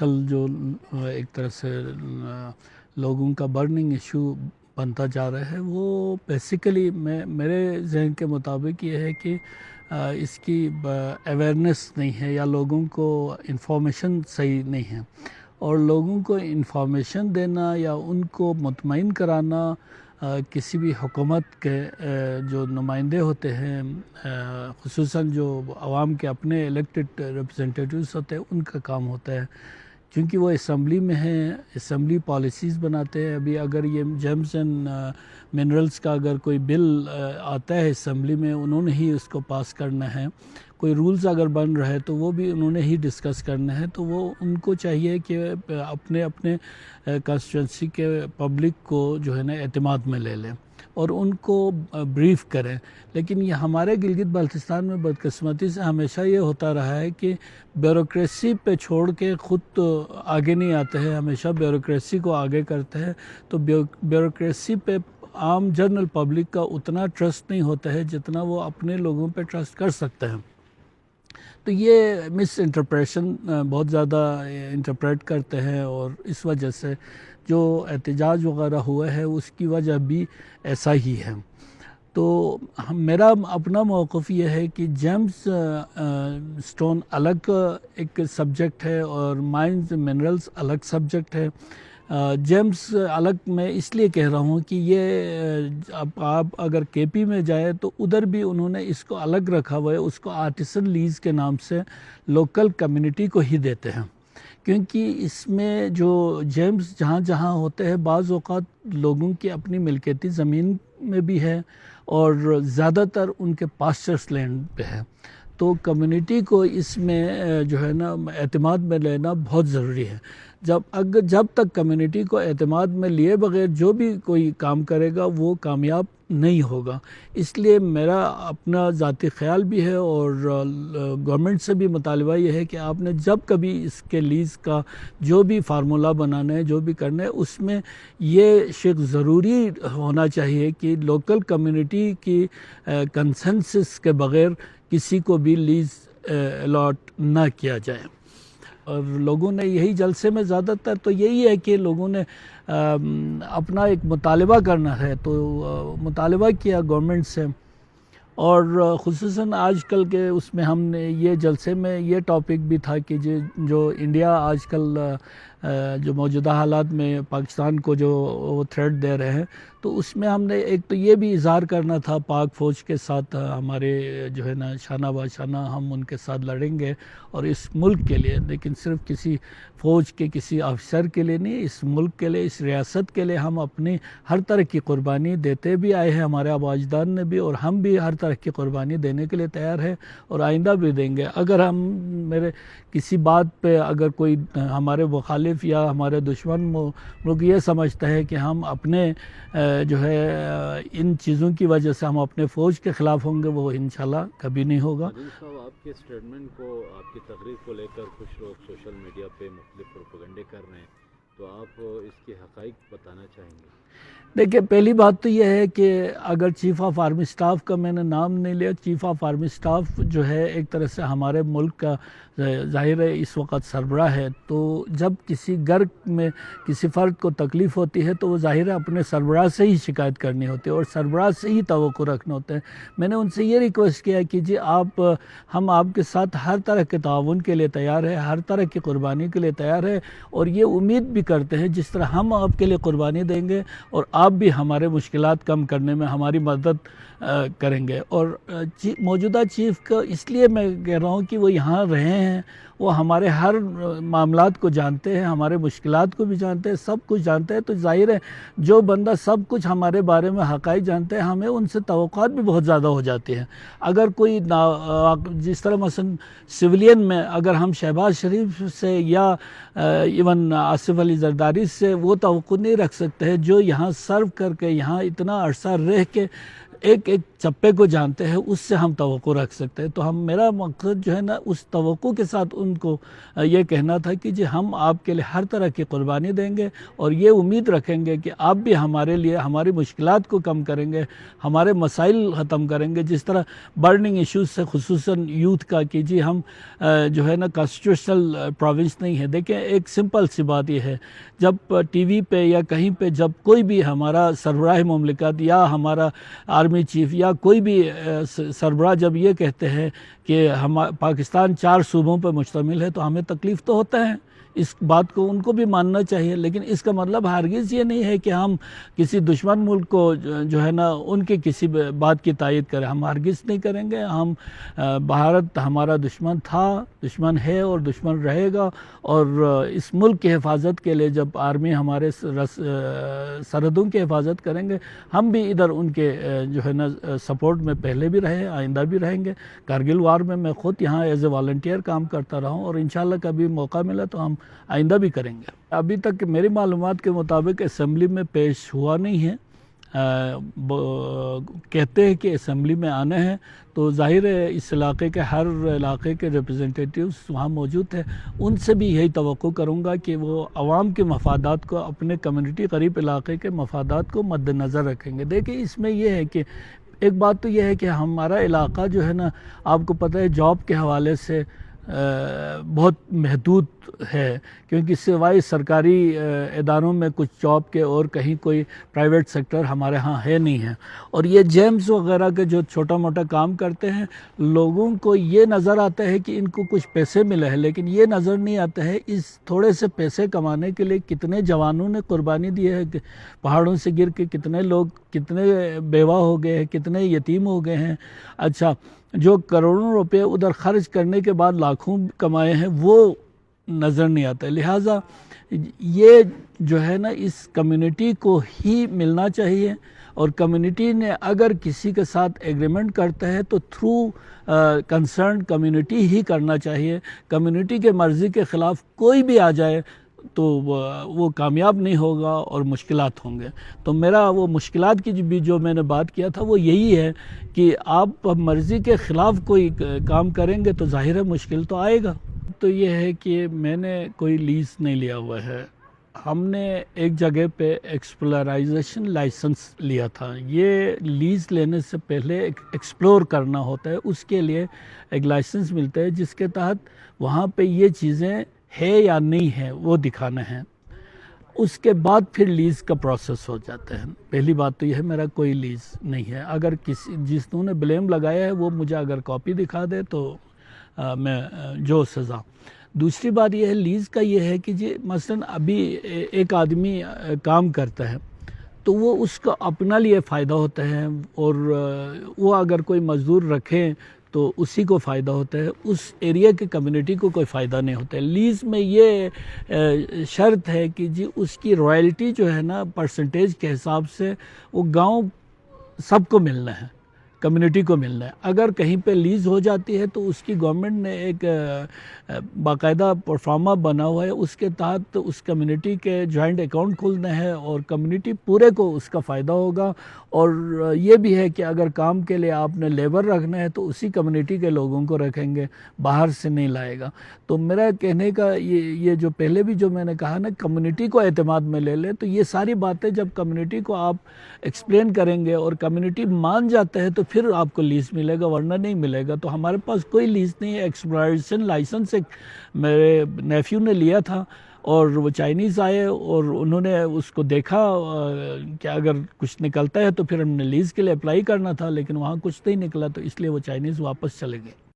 کل جو ایک طرح سے لوگوں کا برننگ ایشو بنتا جا رہا ہے وہ بیسیکلی میرے ذہن کے مطابق یہ ہے کہ اس کی اویئرنیس نہیں ہے یا لوگوں کو انفارمیشن صحیح نہیں ہے، اور لوگوں کو انفارمیشن دینا یا ان کو مطمئن کرانا کسی بھی حکومت کے جو نمائندے ہوتے ہیں، خصوصاً جو عوام کے اپنے الیکٹڈ ریپرزنٹیٹیوز ہوتے ہیں، ان کا کام ہوتا ہے، کیونکہ وہ اسمبلی میں ہیں، اسمبلی پالیسیز بناتے ہیں۔ ابھی اگر یہ جیمز اینڈ منرلز کا اگر کوئی بل آتا ہے اسمبلی میں، انہوں نے ہی اس کو پاس کرنا ہے۔ کوئی رولز اگر بن رہا ہے تو وہ بھی انہوں نے ہی ڈسکس کرنا ہے، تو وہ ان کو چاہیے کہ اپنے کانسٹیٹوئنسی کے پبلک کو جو ہے نا اعتماد میں لے لیں اور ان کو بریف کریں۔ لیکن یہ ہمارے گلگت بلتستان میں بدقسمتی سے ہمیشہ یہ ہوتا رہا ہے کہ بیوروکریسی پہ چھوڑ کے خود تو آگے نہیں آتے ہیں، ہمیشہ بیوروکریسی کو آگے کرتے ہیں، تو بیوروکریسی پہ عام جنرل پبلک کا اتنا ٹرسٹ نہیں ہوتا ہے جتنا وہ اپنے لوگوں پہ ٹرسٹ کر سکتے ہیں۔ تو یہ مس انٹرپریشن بہت زیادہ انٹرپریٹ کرتے ہیں، اور اس وجہ سے جو احتجاج وغیرہ ہوا ہے اس کی وجہ بھی ایسا ہی ہے۔ تو میرا اپنا موقف یہ ہے کہ جیمز سٹون الگ ایک سبجیکٹ ہے اور مائنز منرلز الگ سبجیکٹ ہے۔ جیمز الگ میں اس لیے کہہ رہا ہوں کہ یہ اب آپ اگر کے پی میں جائیں تو ادھر بھی انہوں نے اس کو الگ رکھا ہوا ہے، اس کو آرٹیسن لیز کے نام سے لوکل کمیونٹی کو ہی دیتے ہیں، کیونکہ اس میں جو جیمز جہاں جہاں ہوتے ہیں بعض اوقات لوگوں کی اپنی ملکیتی زمین میں بھی ہے اور زیادہ تر ان کے پاسچرس لینڈ پہ ہے، تو کمیونٹی کو اس میں جو ہے نا اعتماد میں لینا بہت ضروری ہے۔ جب تک کمیونٹی کو اعتماد میں لیے بغیر جو بھی کوئی کام کرے گا وہ کامیاب نہیں ہوگا۔ اس لیے میرا اپنا ذاتی خیال بھی ہے اور گورنمنٹ سے بھی مطالبہ یہ ہے کہ آپ نے جب کبھی اس کے لیز کا جو بھی فارمولا بنانا ہے، جو بھی کرنا ہے، اس میں یہ شق ضروری ہونا چاہیے کہ لوکل کمیونٹی کی کنسنسس کے بغیر کسی کو بھی لیز الاٹ نہ کیا جائے۔ اور لوگوں نے یہی جلسے میں زیادہ تر تو یہی ہے کہ لوگوں نے اپنا ایک مطالبہ کرنا ہے، تو مطالبہ کیا گورنمنٹ سے، اور خصوصاً آج کل کے اس میں ہم نے یہ جلسے میں یہ ٹاپک بھی تھا کہ جو انڈیا آج کل جو موجودہ حالات میں پاکستان کو جو وہ تھریٹ دے رہے ہیں، تو اس میں ہم نے ایک تو یہ بھی اظہار کرنا تھا پاک فوج کے ساتھ ہمارے جو ہے نا شانہ باشانہ ہم ان کے ساتھ لڑیں گے، اور اس ملک کے لیے، لیکن صرف کسی فوج کے کسی افسر کے لیے نہیں، اس ملک کے لیے، اس ریاست کے لیے ہم اپنی ہر طرح کی قربانی دیتے بھی آئے ہیں، ہمارے آبا اجداد نے بھی، اور ہم بھی ہر طرح کی قربانی دینے کے لیے تیار ہے اور آئندہ بھی دیں گے۔ اگر ہم میرے کسی بات پہ اگر کوئی ہمارے مخالف یا ہمارے دشمن ملک یہ سمجھتا ہے کہ ہم اپنے جو ہے ان چیزوں کی وجہ سے ہم اپنے فوج کے خلاف ہوں گے، وہ انشاءاللہ کبھی نہیں ہوگا۔ صاحب، آپ کے اسٹیٹمنٹ کو، آپ کی تقریر کو لے کر کچھ لوگ سوشل میڈیا پہ مختلف پروپیگنڈے کر رہے ہیں، تو آپ اس کے حقائق بتانا چاہیں گے؟ دیکھیں، پہلی بات تو یہ ہے کہ اگر چیف آف آرمی سٹاف کا میں نے نام نہیں لیا، چیف آف آرمی سٹاف جو ہے ایک طرح سے ہمارے ملک کا ظاہر ہے اس وقت سربراہ ہے، تو جب کسی گھر میں کسی فرد کو تکلیف ہوتی ہے تو وہ ظاہر ہے اپنے سربراہ سے ہی شکایت کرنی ہوتی ہے اور سربراہ سے ہی توقع رکھنا ہوتا ہے۔ میں نے ان سے یہ ریکویسٹ کیا کہ جی ہم آپ کے ساتھ ہر طرح کے تعاون کے لیے تیار ہے، ہر طرح کی قربانی کے لیے تیار ہے، اور یہ امید بھی کرتے ہیں جس طرح ہم آپ کے لیے قربانی دیں گے اور آپ بھی ہمارے مشکلات کم کرنے میں ہماری مدد کریں گے۔ اور موجودہ چیف کا اس لیے میں کہہ رہا ہوں کہ وہ یہاں رہے ہیں، وہ ہمارے ہر معاملات کو جانتے ہیں، ہمارے مشکلات کو بھی جانتے ہیں، سب کچھ جانتے ہیں، تو ظاہر ہے جو بندہ سب کچھ ہمارے بارے میں حقائق جانتے ہیں، ہمیں ان سے توقعات بھی بہت زیادہ ہو جاتی ہیں۔ اگر کوئی جس طرح مثلا سویلین میں اگر ہم شہباز شریف سے یا ایون آصف علی زرداری سے وہ توقع نہیں رکھ سکتے ہیں جو یہاں سرو کر کے، یہاں اتنا عرصہ رہ کے ایک चप्पे को जानते हैं उससे हम तवक्को रख सकते हैं। तो हम मेरा मकसद जो है ना उस तवक्को के साथ उनको ये कहना था कि जी हम आपके लिए हर तरह की कुर्बानी देंगे और ये उम्मीद रखेंगे कि आप भी हमारे लिए हमारी मुश्किलात को कम करेंगे, हमारे मसाइल ख़त्म करेंगे। जिस तरह बर्निंग इश्यूज़ से खुसूसन यूथ का कि जी हम जो है ना कॉन्स्टिट्यूशनल प्रोविंस नहीं है। देखें एक सिंपल सी बात ये है, जब टीवी पे या कहीं पे जब कोई भी हमारा सरबराह मुमलिकत या हमारा आर्मी चीफ या कोई भी सरबराह जब ये कहते हैं कि हम पाकिस्तान 4 सूबों पर मुश्तमिल है, तो हमें तकलीफ़ तो होता है, इस बात को उनको भी मानना चाहिए। लेकिन इसका मतलब हरगिज़ ये नहीं है कि हम किसी दुश्मन मुल्क को जो है ना उनकी किसी बात की तायद करें, हम हरगिज़ नहीं करेंगे। हम भारत हमारा दुश्मन था, दुश्मन है और दुश्मन रहेगा। और इस मुल्क की हिफाजत के लिए जब आर्मी हमारे सरहदों की हिफाजत करेंगे, हम भी इधर उनके जो है ना सपोर्ट में पहले भी रहे, आइंदा भी रहेंगे। कारगिल वार में मैं ख़ुद यहाँ एज ए वॉलंटियर काम करता रहा हूँ और इंशाल्लाह कभी मौका मिला तो हम आइंदा भी करेंगे। अभी तक मेरी मालूमात के मुताबिक असेंबली में पेश हुआ नहीं है। कहते हैं कि असेंबली में आने हैं, तो ज़ाहिर है इस इलाके के हर इलाके के रिप्रेजेंटेटिव्स वहाँ मौजूद थे, उनसे भी यही तवक्को करूँगा कि वो आवाम के मफादात को, अपने कम्युनिटी करीब इलाके के मफादात को मद्देनज़र रखेंगे। देखिए इसमें यह है कि एक बात तो यह है कि हमारा इलाका जो है ना, आपको पता है जॉब के हवाले से बहुत महदूद है, क्योंकि सिवाय सरकारी इदारों में कुछ जॉब के और कहीं कोई प्राइवेट सेक्टर हमारे यहाँ है नहीं है। और ये जेम्स वगैरह के जो छोटा मोटा काम करते हैं, लोगों को ये नज़र आता है कि इनको कुछ पैसे मिले हैं, लेकिन ये नज़र नहीं आता है इस थोड़े से पैसे कमाने के लिए कितने जवानों ने कुर्बानी दी है, पहाड़ों से गिर के कितने लोग, कितने बेवा हो गए हैं, कितने यतीम हो गए हैं। अच्छा, जो करोड़ों रुपए उधर खर्च करने के बाद लाखों कमाए हैं, वो नज़र नहीं आता। लिहाजा ये जो है ना इस कम्युनिटी को ही मिलना चाहिए, और कम्युनिटी ने अगर किसी के साथ एग्रीमेंट करता है तो थ्रू कंसर्न कम्युनिटी ही करना चाहिए। कम्युनिटी के मर्ज़ी के ख़िलाफ़ कोई भी आ जाए तो वो कामयाब नहीं होगा और मुश्किलात होंगे। तो मेरा वो मुश्किलात की भी जो मैंने बात किया था वो यही है कि आप मर्ज़ी के ख़िलाफ़ कोई काम करेंगे तो ज़ाहिर है मुश्किल तो आएगा। तो ये है कि मैंने कोई लीज़ नहीं लिया हुआ है, हमने एक जगह पे एक्सप्लोराइजेशन लाइसेंस लिया था। ये लीज़ लेने से पहले एक्सप्लोर करना होता है, उसके लिए एक लाइसेंस मिलता है जिसके तहत वहाँ पे ये चीज़ें है या नहीं है वो दिखाना है। उसके बाद फिर लीज़ का प्रोसेस हो जाता है। पहली बात तो यह है मेरा कोई लीज़ नहीं है। अगर किसी जिसने ब्लेम लगाया है वो मुझे अगर कॉपी दिखा दे तो मैं जो सज़ा। दूसरी बात यह है लीज़ का ये है कि जी मसलन अभी एक आदमी काम करता है तो वो उसका अपना लिए फ़ायदा होता है, और वो अगर कोई मज़दूर रखें तो उसी को फ़ायदा होता है, उस एरिया के कम्युनिटी को कोई फ़ायदा नहीं होता है। लीज़ में ये शर्त है कि जी उसकी रॉयल्टी जो है ना परसेंटेज के हिसाब से वो गांव सबको मिलना है, कम्युनिटी को मिलना है। अगर कहीं पे लीज़ हो जाती है तो उसकी गवर्नमेंट ने एक बाकायदा परफॉर्मा बना हुआ है, उसके तहत उस कम्युनिटी के जॉइंट अकाउंट खोलना है और कम्युनिटी पूरे को उसका फ़ायदा होगा। और ये भी है कि अगर काम के लिए आपने लेबर रखना है तो उसी कम्युनिटी के लोगों को रखेंगे, बाहर से नहीं लाएगा। तो मेरा कहने का ये जो पहले भी जो मैंने कहा ना, कम्युनिटी को एतमाद में ले ले, तो ये सारी बातें जब कम्युनिटी को आप एक्सप्लेन करेंगे और कम्युनिटी मान जाता है तो फिर आपको लीज़ मिलेगा, वरना नहीं मिलेगा। तो हमारे पास कोई लीज़ नहीं है। एक्सप्लोरेशन लाइसेंस एक मेरे नेफ्यू ने लिया था और वो चाइनीज़ आए और उन्होंने उसको देखा कि अगर कुछ निकलता है तो फिर हमने लीज़ के लिए अप्लाई करना था, लेकिन वहाँ कुछ नहीं निकला, तो इसलिए वो चाइनीज़ वापस चले गए।